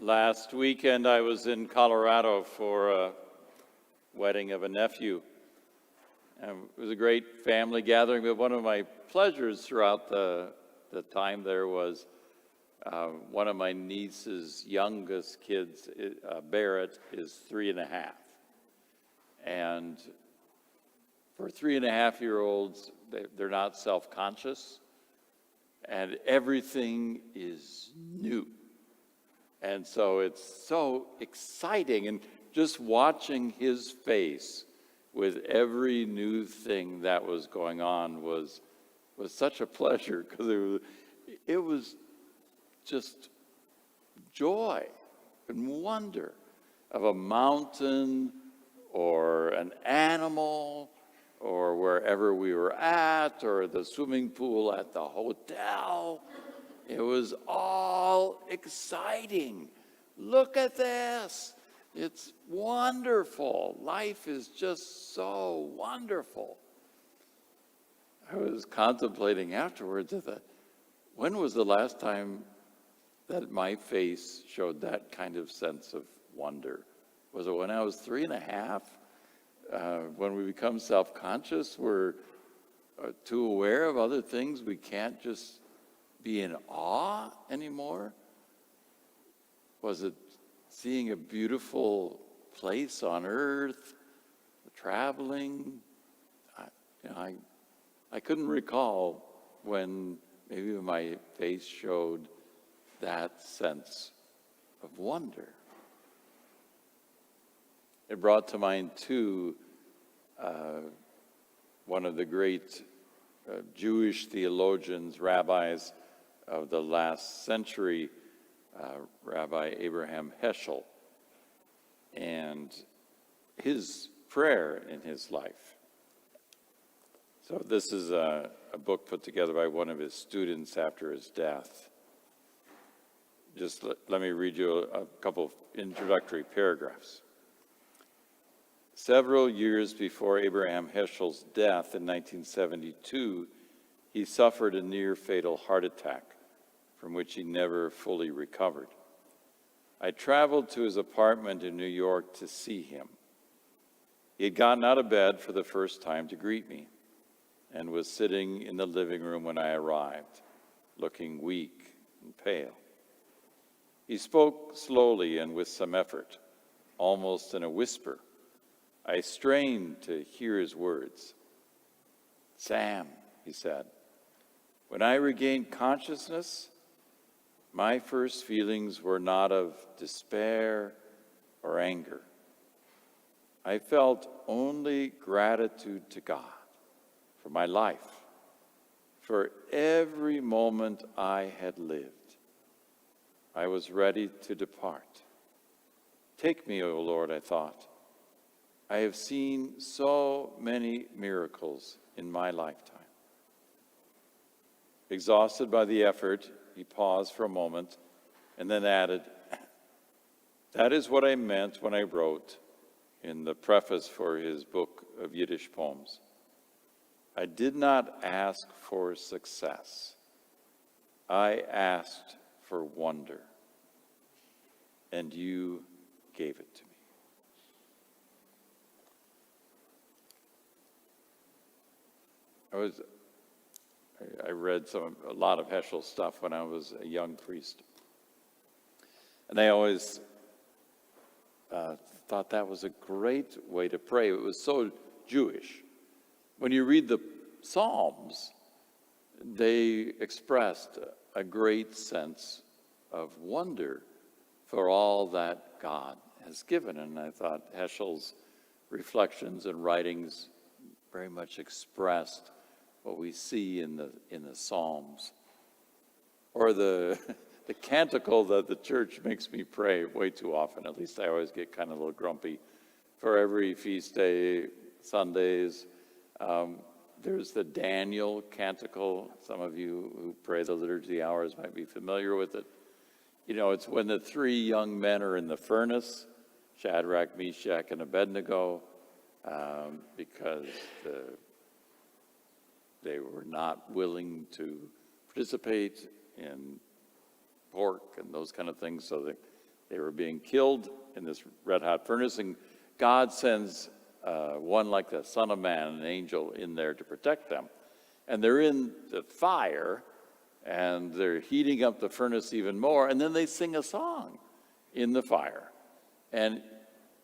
Last weekend I was in Colorado for a wedding of a nephew. And it was a great family gathering, but one of my pleasures throughout the time there was one of my niece's youngest kids, Barrett, is 3.5. And for 3.5-year-olds, they're not self-conscious, and everything is new. And so it's so exciting, and just watching his face with every new thing that was going on was such a pleasure, because it was just joy and wonder of a mountain or an animal or wherever we were at, or the swimming pool at the hotel. It was all exciting. Look at this. It's wonderful. Life is just so wonderful. I was contemplating afterwards, when was the last time that my face showed that kind of sense of wonder? Was it when I was 3.5? When we become self-conscious, we're too aware of other things. We can't just be in awe anymore? Was it seeing a beautiful place on earth, traveling? I couldn't recall when maybe my face showed that sense of wonder. It brought to mind, too, one of the great Jewish theologians, rabbis of the last century, Rabbi Abraham Heschel, and his prayer in his life. So this is a book put together by one of his students after his death. Just let me read you a couple of introductory paragraphs. Several years before Abraham Heschel's death in 1972, he suffered a near-fatal heart attack from which he never fully recovered. I traveled to his apartment in New York to see him. He had gotten out of bed for the first time to greet me and was sitting in the living room when I arrived, looking weak and pale. He spoke slowly and with some effort, almost in a whisper. I strained to hear his words. "Sam," he said, "when I regained consciousness, my first feelings were not of despair or anger. I felt only gratitude to God for my life, for every moment I had lived. I was ready to depart. Take me, O Lord, I thought. I have seen so many miracles in my lifetime." Exhausted by the effort, he paused for a moment and then added, "That is what I meant when I wrote in the preface for his book of Yiddish poems. I did not ask for success. I asked for wonder, and you gave it to me." I read a lot of Heschel's stuff when I was a young priest. And I always thought that was a great way to pray. It was so Jewish. When you read the Psalms, they expressed a great sense of wonder for all that God has given. And I thought Heschel's reflections and writings very much expressed what we see in the Psalms. Or the canticle that the church makes me pray way too often. At least I always get kind of a little grumpy. For every feast day, Sundays, there's the Daniel canticle. Some of you who pray the liturgy hours might be familiar with it. You know, it's when the three young men are in the furnace, Shadrach, Meshach, and Abednego, because they were not willing to participate in pork and those kind of things, so They were being killed in this red-hot furnace, and God sends one like the Son of Man, an angel, in there to protect them. And they're in the fire, and they're heating up the furnace even more, and then they sing a song in the fire. And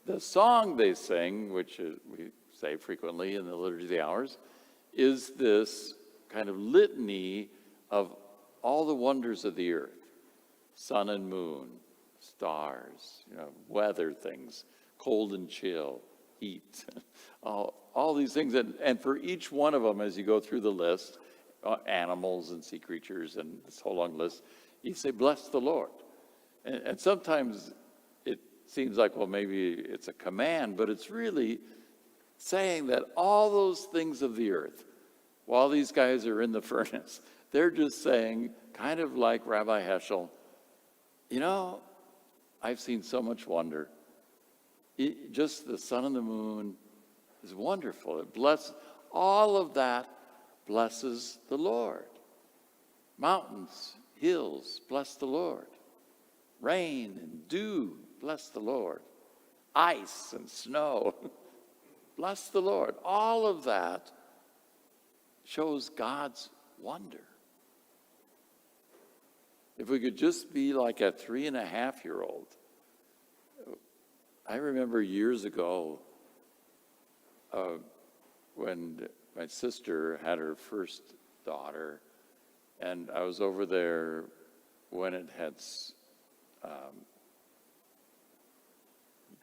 the song they sing, which we say frequently in the Liturgy of the Hours, is this kind of litany of all the wonders of the earth: sun and moon, stars, weather things, cold and chill, heat, all these things. And for each one of them, as you go through the list, animals and sea creatures and this whole long list, you say, bless the Lord. And sometimes it seems like, well, maybe it's a command, but it's really saying that all those things of the earth, while these guys are in the furnace, they're just saying, kind of like Rabbi Heschel, I've seen so much wonder. Just the sun and the moon is wonderful. All of that blesses the Lord. Mountains, hills, bless the Lord. Rain and dew, bless the Lord. Ice and snow, bless the Lord. All of that shows God's wonder. If we could just be like a 3.5-year-old. I remember years ago when my sister had her first daughter, and I was over there when it had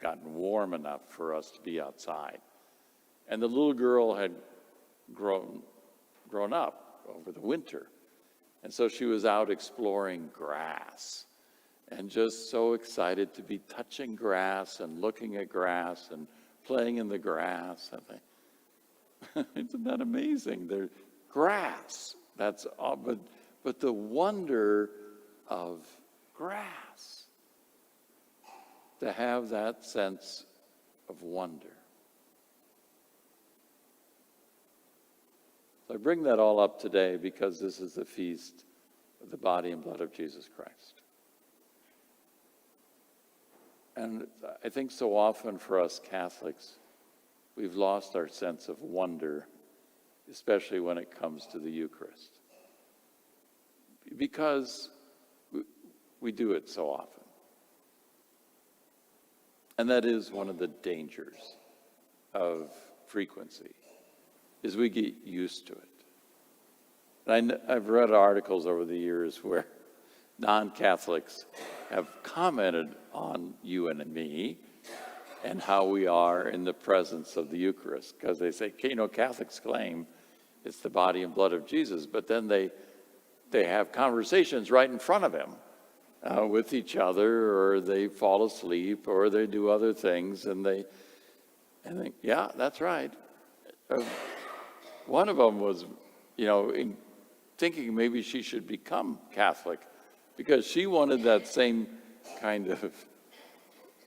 gotten warm enough for us to be outside. And the little girl had grown up over the winter. And so she was out exploring grass and just so excited to be touching grass and looking at grass and playing in the grass. Isn't that amazing? There's grass. That's all, but the wonder of grass, to have that sense of wonder. So I bring that all up today because this is the feast of the body and blood of Jesus Christ. And I think so often for us Catholics, we've lost our sense of wonder, especially when it comes to the Eucharist, because we do it so often. And that is one of the dangers of frequency, is we get used to it. And I've read articles over the years where non-Catholics have commented on you and me and how we are in the presence of the Eucharist, because they say, Catholics claim it's the body and blood of Jesus, but then they have conversations right in front of him with each other, or they fall asleep, or they do other things, and they think, yeah, that's right. One of them was, thinking maybe she should become Catholic because she wanted that same kind of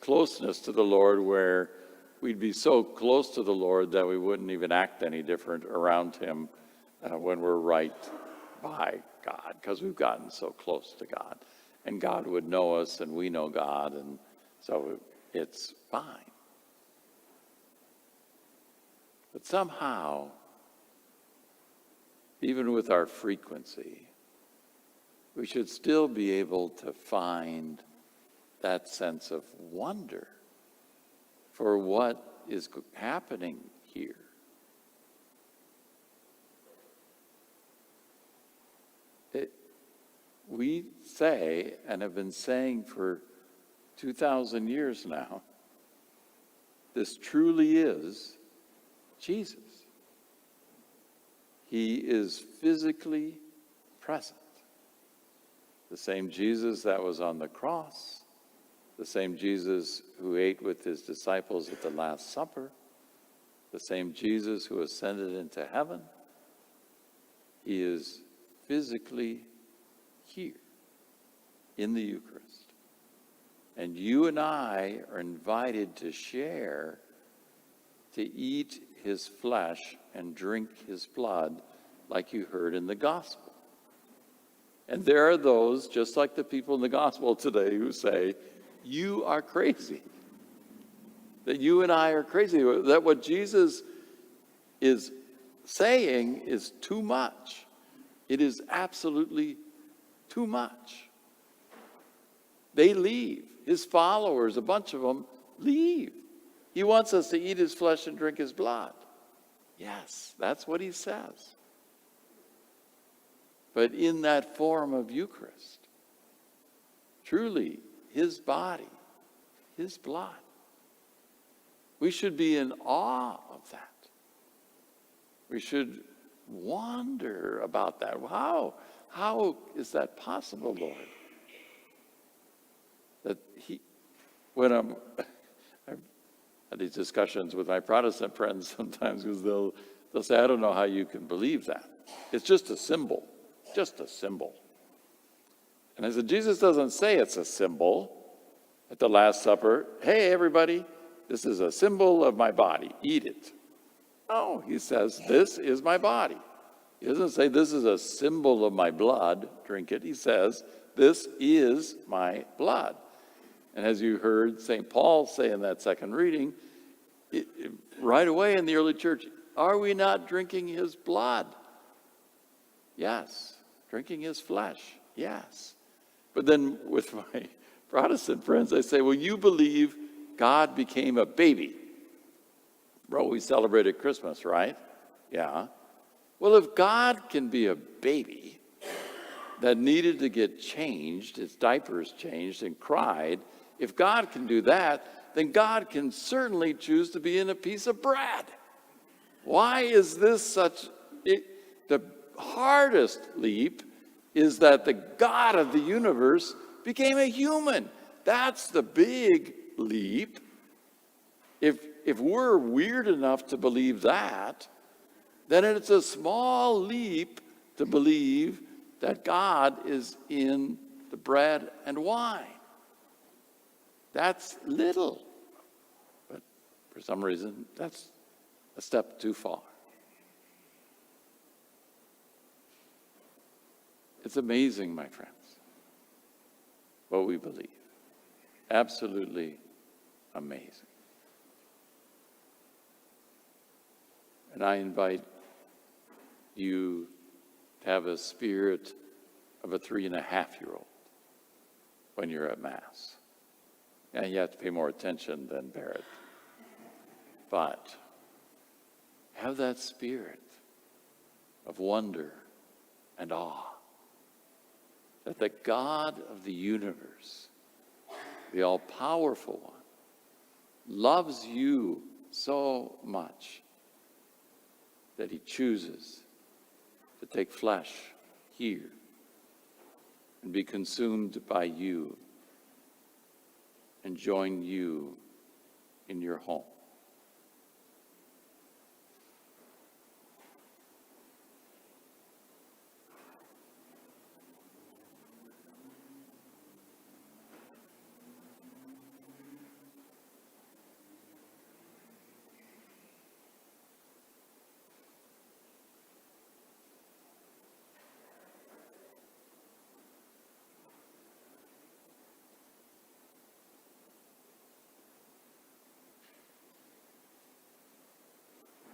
closeness to the Lord, where we'd be so close to the Lord that we wouldn't even act any different around him when we're right by God, because we've gotten so close to God. And God would know us, and we know God, and so it's fine. But somehow, even with our frequency, we should still be able to find that sense of wonder for what is happening here. We say, and have been saying for 2,000 years now, this truly is Jesus. He is physically present. The same Jesus that was on the cross, the same Jesus who ate with his disciples at the Last Supper, the same Jesus who ascended into heaven. He is physically here in the Eucharist. And you and I are invited to share, to eat his flesh and drink his blood, like you heard in the gospel. And there are those, just like the people in the gospel today, who say, you are crazy. That you and I are crazy. That what Jesus is saying is too much. It is absolutely too much. They leave. His followers, a bunch of them, leave. He wants us to eat his flesh and drink his blood. Yes, that's what he says. But in that form of Eucharist, truly, his body, his blood. We should be in awe of that. We should wonder about that. How is that possible, Lord? That when I've had these discussions with my Protestant friends sometimes, because they'll say, I don't know how you can believe that. It's just a symbol, just a symbol. And I said, Jesus doesn't say it's a symbol at the Last Supper. Hey, everybody, this is a symbol of my body. Eat it. No, he says, this is my body. He doesn't say this is a symbol of my blood. Drink it. He says, this is my blood. And as you heard St. Paul say in that second reading, right away in the early church, are we not drinking his blood? Yes. Drinking his flesh? Yes. But then with my Protestant friends, I say, well, you believe God became a baby. Bro, we celebrated Christmas, right? Yeah. Well, if God can be a baby that needed to get changed, its diapers changed and cried, if God can do that, then God can certainly choose to be in a piece of bread. Why is this such... The hardest leap is that the God of the universe became a human. That's the big leap. If we're weird enough to believe that, then it's a small leap to believe that God is in the bread and wine. That's little. But for some reason, that's a step too far. It's amazing, my friends, what we believe. Absolutely amazing. And I invite you to have a spirit of a 3.5-year-old when you're at Mass. And you have to pay more attention than Barrett. But have that spirit of wonder and awe that the God of the universe, the all-powerful one, loves you so much that he chooses to take flesh here and be consumed by you and join you in your home.